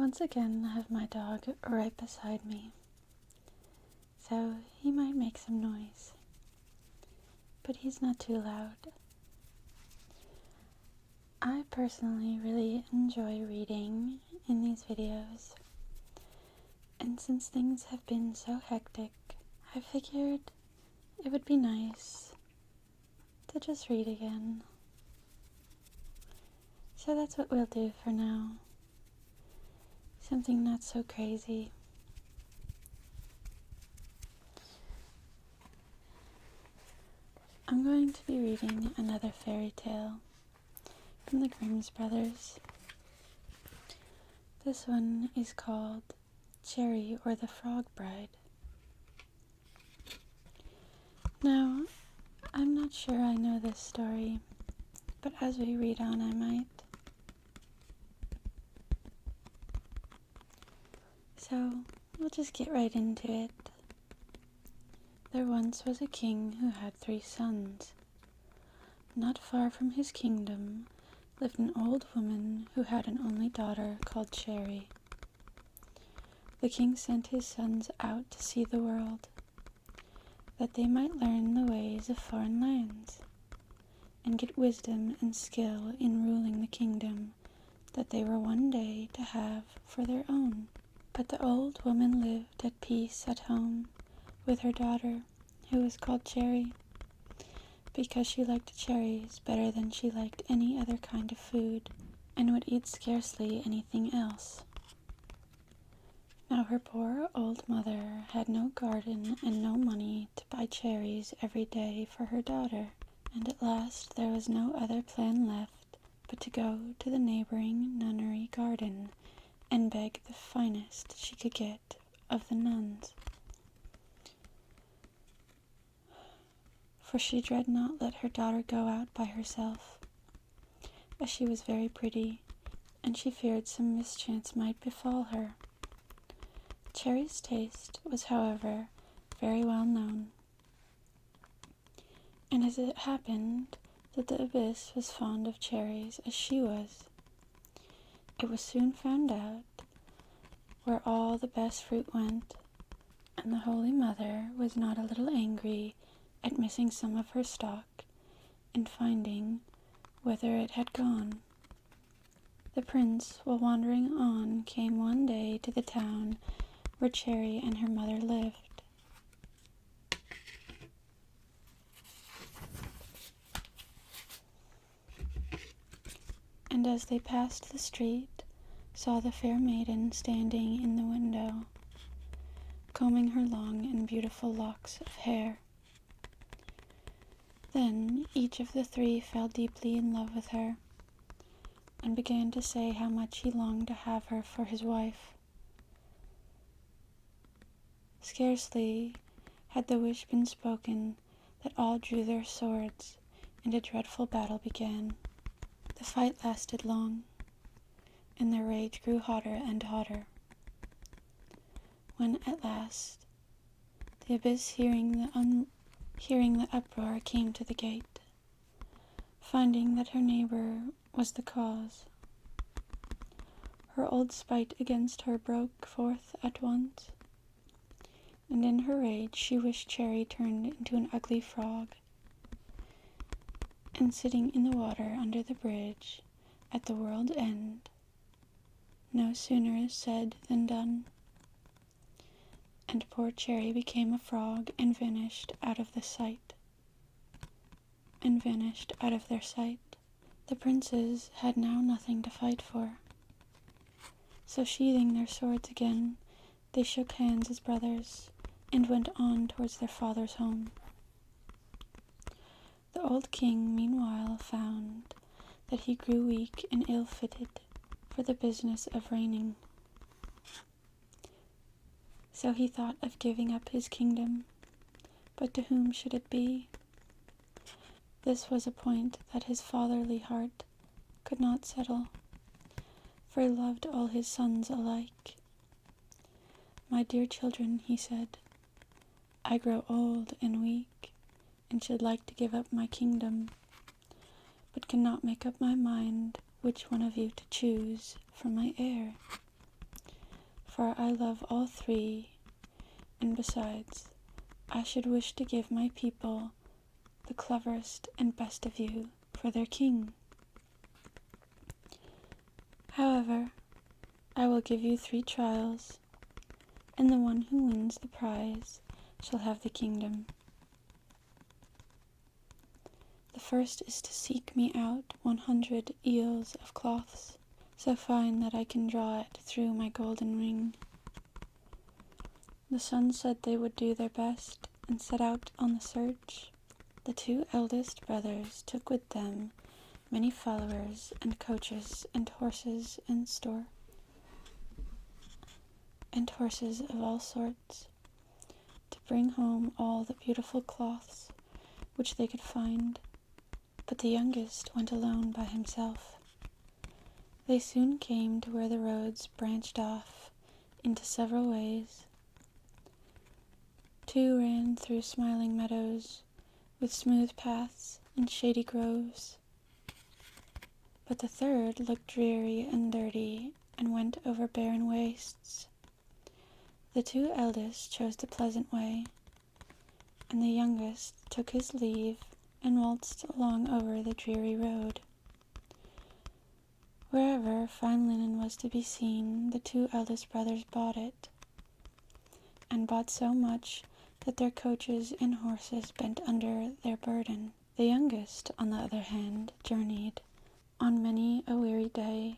once again have my dog right beside me, so he might make some noise, but he's not too loud. I personally really enjoy reading in these videos, and since things have been so hectic, I figured it would be nice to just read again. So that's what we'll do for now. Something not so crazy. I'm going to be reading another fairy tale from the Grimm's brothers. This one is called Cherry or the Frog Bride. Now, I'm not sure I know this story, but as we read on I might. So, we'll just get right into it. There once was a king who had 3 sons. Not far from his kingdom lived an old woman who had an only daughter called Cherry. The king sent his sons out to see the world, that they might learn the ways of foreign lands, and get wisdom and skill in ruling the kingdom that they were one day to have for their own. But the old woman lived at peace at home with her daughter, who was called Cherry, because she liked cherries better than she liked any other kind of food, and would eat scarcely anything else. Now her poor old mother had no garden and no money to buy cherries every day for her daughter, and at last there was no other plan left but to go to the neighboring nunnery garden and beg the finest she could get of the nuns. For she dared not let her daughter go out by herself, as she was very pretty, and she feared some mischance might befall her. Cherry's taste was, however, very well known, and as it happened that the abyss was fond of cherries as she was, it was soon found out where all the best fruit went, and the Holy Mother was not a little angry at missing some of her stock and finding whither it had gone. The prince, while wandering on, came one day to the town where Cherry and her mother lived. And as they passed the street, saw the fair maiden standing in the window, combing her long and beautiful locks of hair. Then each of the 3 fell deeply in love with her, and began to say how much he longed to have her for his wife. Scarcely had the wish been spoken that all drew their swords, and a dreadful battle began. The fight lasted long, and their rage grew hotter and hotter, when at last the abyss, hearing the uproar, came to the gate, finding that her neighbor was the cause. Her old spite against her broke forth at once, and in her rage she wished Cherry turned into an ugly frog, and sitting in the water under the bridge at the world's end. No sooner is said than done, and poor Cherry became a frog and vanished out of their sight. The princes had now nothing to fight for, so sheathing their swords again, they shook hands as brothers, and went on towards their father's home. The old king meanwhile found that he grew weak and ill-fitted for the business of reigning. So he thought of giving up his kingdom, but to whom should it be? This was a point that his fatherly heart could not settle, for he loved all his sons alike. "My dear children," he said, "I grow old and weak, and should like to give up my kingdom, but cannot make up my mind which one of you to choose for my heir. for I love all three, and besides, I should wish to give my people the cleverest and best of you for their king. However, I will give you 3 trials, and the one who wins the prize shall have the kingdom. The first is to seek me out 100 eels of cloths, so fine that I can draw it through my golden ring. The sons said they would do their best and set out on the search. The 2 eldest brothers took with them many followers and coaches and horses of all sorts, to bring home all the beautiful cloths which they could find. But the youngest went alone by himself. They soon came to where the roads branched off into several ways. 2 ran through smiling meadows with smooth paths and shady groves, but the third looked dreary and dirty and went over barren wastes. The 2 eldest chose the pleasant way, and the youngest took his leave and waltzed along over the dreary road. Wherever fine linen was to be seen, the 2 eldest brothers bought it, and bought so much that their coaches and horses bent under their burden. The youngest, on the other hand, journeyed on many a weary day,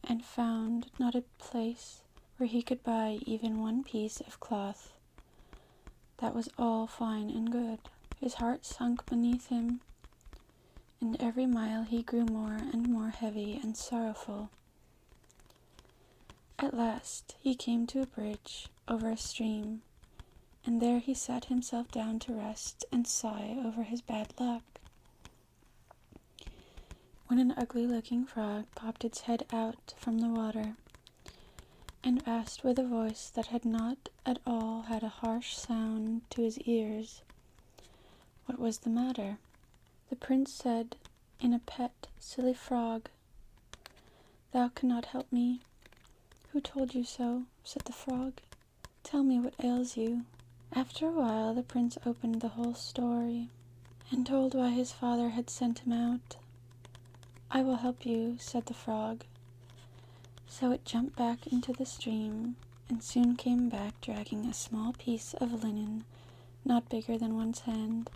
and found not a place where he could buy even 1 piece of cloth that was all fine and good. His heart sunk beneath him, and every mile he grew more and more heavy and sorrowful. At last he came to a bridge over a stream, and there he sat himself down to rest and sigh over his bad luck, when an ugly-looking frog popped its head out from the water, and asked with a voice that had not at all had a harsh sound to his ears what was the matter. The prince said in a pet, silly frog, "Thou cannot help me." "Who told you so?" said the frog. "Tell me what ails you." After a while the prince opened the whole story, and told why his father had sent him out. "I will help you," said the frog. So it jumped back into the stream, and soon came back dragging a small piece of linen not bigger than one's hand,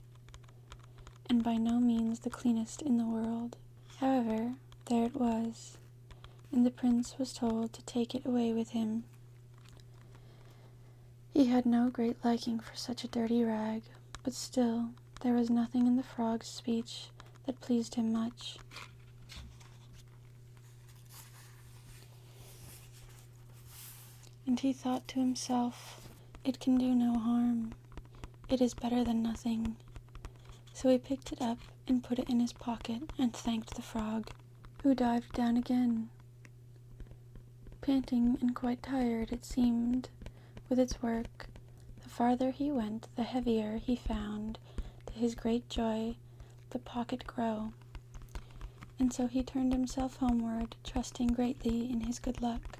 and by no means the cleanest in the world. However, there it was, and the prince was told to take it away with him. He had no great liking for such a dirty rag, but still there was nothing in the frog's speech that pleased him much. And he thought to himself, "It can do no harm. It is better than nothing." So he picked it up and put it in his pocket and thanked the frog, who dived down again, panting and quite tired, it seemed, with its work. The farther he went, the heavier he found, to his great joy, the pocket grow. And so he turned himself homeward, trusting greatly in his good luck.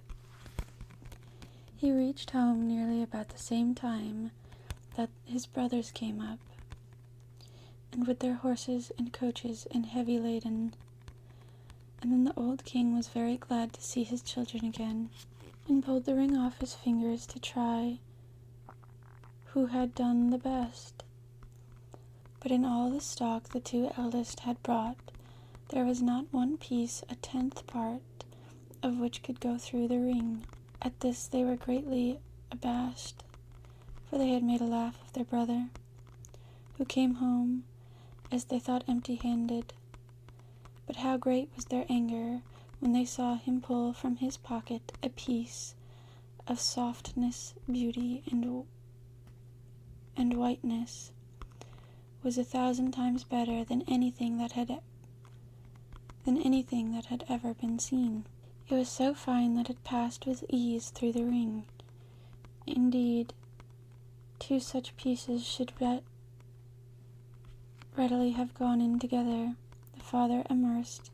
He reached home nearly about the same time that his brothers came up, and with their horses and coaches and heavy laden. And then the old king was very glad to see his children again, and pulled the ring off his fingers to try who had done the best. But in all the stock the 2 eldest had brought, there was not 1 piece 1/10 part of which could go through the ring. At this they were greatly abashed, for they had made a laugh of their brother, who came home, as they thought, empty-handed. But how great was their anger when they saw him pull from his pocket a piece of softness, beauty, and whiteness, was 1,000 times better than anything that had ever been seen. It was so fine that it passed with ease through the ring. Indeed, 2 such pieces should readily have gone in together. The father immersed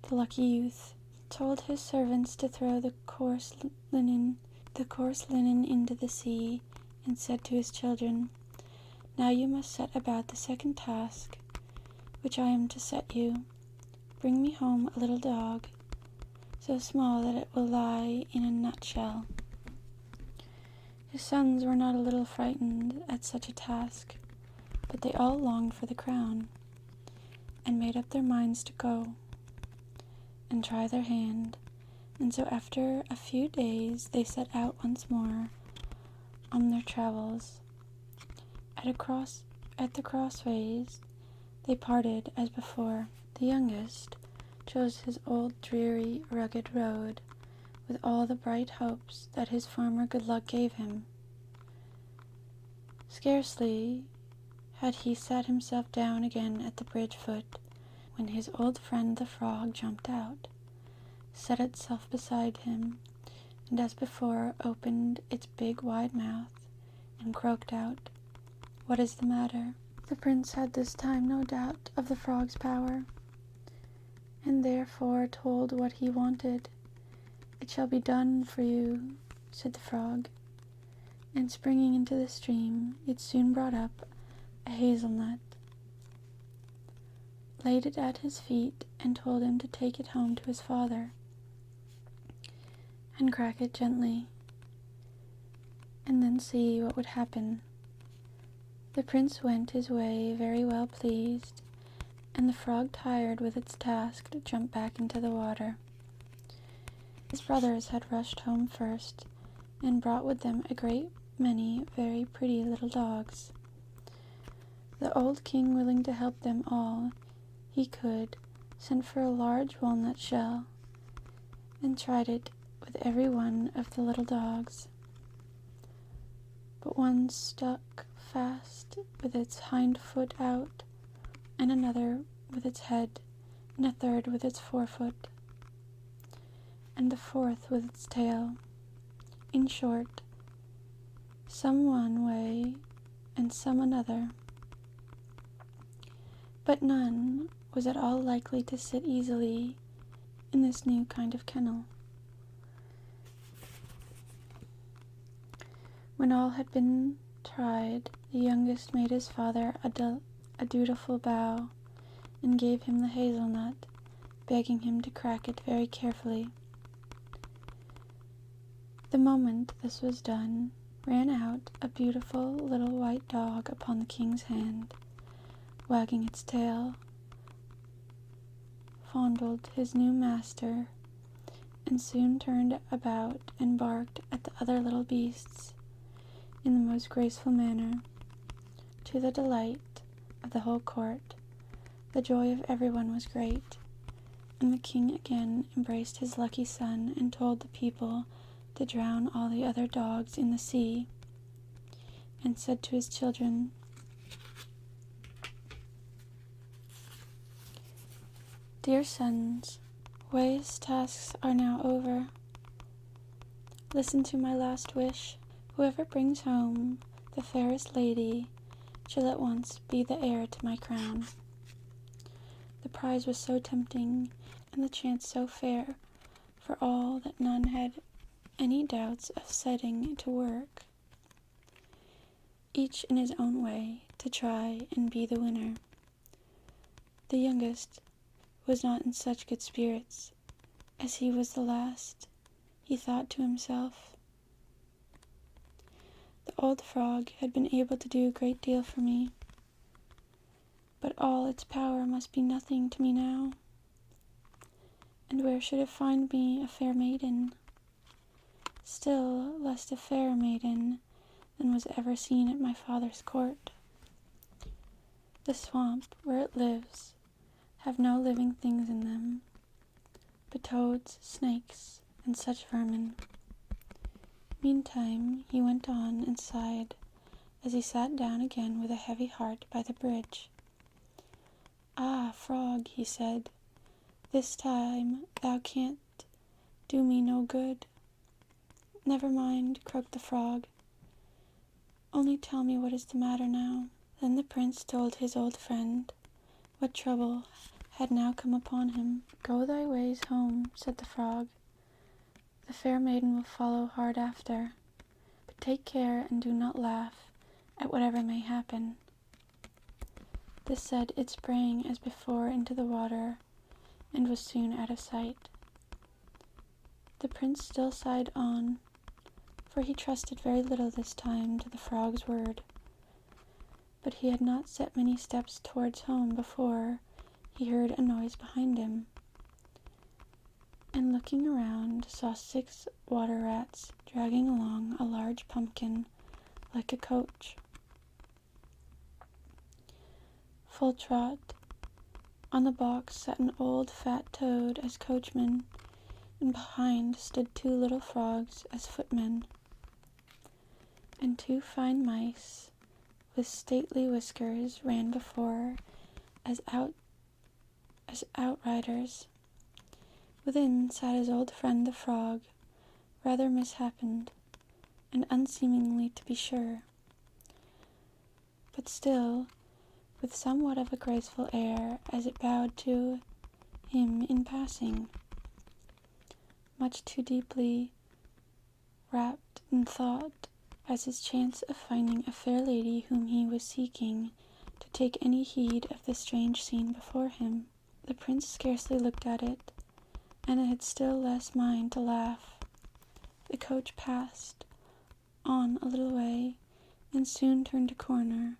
the lucky youth, told his servants to throw the coarse linen the coarse linen into the sea, and said to his children, "Now you must set about the second task, which I am to set you. Bring me home a little dog, so small that it will lie in a nutshell." His sons were not a little frightened at such a task, but they all longed for the crown, and made up their minds to go and try their hand. And so after a few days they set out once more on their travels. At the crossways they parted as before. The youngest chose his old dreary rugged road, with all the bright hopes that his former good luck gave him. Scarcely had he sat himself down again at the bridge foot, when his old friend the frog jumped out, set itself beside him, and as before opened its big wide mouth, and croaked out, "What is the matter?" The prince had this time no doubt of the frog's power, and therefore told what he wanted. "It shall be done for you," said the frog, and springing into the stream, it soon brought up a hazelnut, laid it at his feet, and told him to take it home to his father, and crack it gently, and then see what would happen. The prince went his way very well pleased, and the frog, tired with its task, jumped back into the water. His brothers had rushed home first, and brought with them a great many very pretty little dogs. The old king, willing to help them all he could, sent for a large walnut shell, and tried it with every one of the little dogs. But one stuck fast with its hind foot out, and another with its head, and a third with its forefoot, and the fourth with its tail. In short, some one way and some another, but none was at all likely to sit easily in this new kind of kennel. When all had been tried, the youngest made his father a dutiful bow, and gave him the hazelnut, begging him to crack it very carefully. The moment this was done, ran out a beautiful little white dog upon the king's hand, wagging its tail, fondled his new master, and soon turned about and barked at the other little beasts in the most graceful manner. To the delight of the whole court, the joy of everyone was great, and the king again embraced his lucky son, and told the people to drown all the other dogs in the sea, and said to his children, "Dear sons, way's tasks are now over. Listen to my last wish. Whoever brings home the fairest lady shall at once be the heir to my crown." The prize was so tempting, and the chance so fair for all, that none had any doubts of setting to work, each in his own way, to try and be the winner. The youngest was not in such good spirits, as he was the last. He thought to himself, "The old frog had been able to do a great deal for me, but all its power must be nothing to me now. And where should it find me a fair maiden? Still less a fairer maiden than was ever seen at my father's court. The swamp where it lives have no living things in them, but toads, snakes, and such vermin." Meantime he went on and sighed, as he sat down again with a heavy heart by the bridge. "Ah, frog," he said, "this time thou canst do me no good." "Never mind," croaked the frog, "only tell me what is the matter now." Then the prince told his old friend what trouble had now come upon him. "Go thy ways home," said the frog, The fair maiden will follow hard after, but take care and do not laugh at whatever may happen." This said, it sprang as before into the water, and was soon out of sight. The prince still sighed on, for he trusted very little this time to the frog's word. But he had not set many steps towards home before he heard a noise behind him, and looking around saw 6 water rats dragging along a large pumpkin like a coach. Full trot. On the box sat an old fat toad as coachman, and behind stood 2 little frogs as footmen, and 2 fine mice with stately whiskers ran before as outriders. Within sat his old friend the frog, rather mishappened, and unseemingly to be sure, but still with somewhat of a graceful air as it bowed to him in passing, much too deeply wrapped in thought as his chance of finding a fair lady whom he was seeking to take any heed of the strange scene before him. The prince scarcely looked at it, and had still less mind to laugh. The coach passed on a little way, and soon turned a corner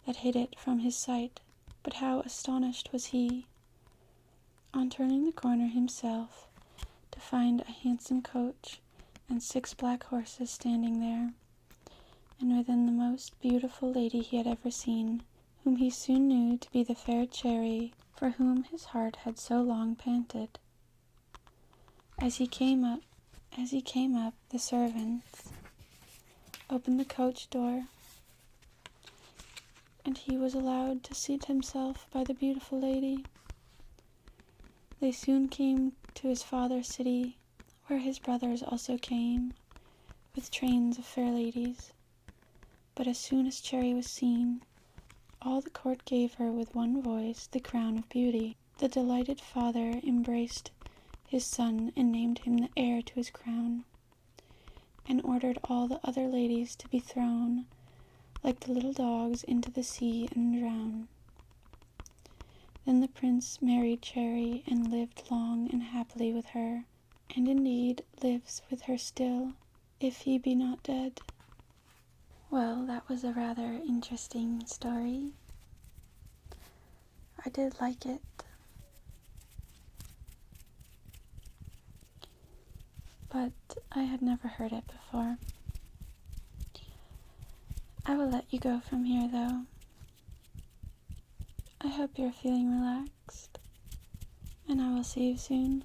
that hid it from his sight, but how astonished was he, on turning the corner himself, to find a handsome coach and 6 black horses standing there, and within the most beautiful lady he had ever seen, whom he soon knew to be the fair Cherry, for whom his heart had so long panted. As he came up, the servants opened the coach door, and he was allowed to seat himself by the beautiful lady. They soon came to his father's city, where his brothers also came, with trains of fair ladies. But as soon as Cherry was seen, all the court gave her with one voice the crown of beauty. The delighted father embraced his son and named him the heir to his crown, and ordered all the other ladies to be thrown like the little dogs into the sea and drown. Then the prince married Cherry and lived long and happily with her, and indeed lives with her still, if he be not dead. Well, that was a rather interesting story. I did like it. But I had never heard it before. I will let you go from here, though. I hope you're feeling relaxed, and I will see you soon.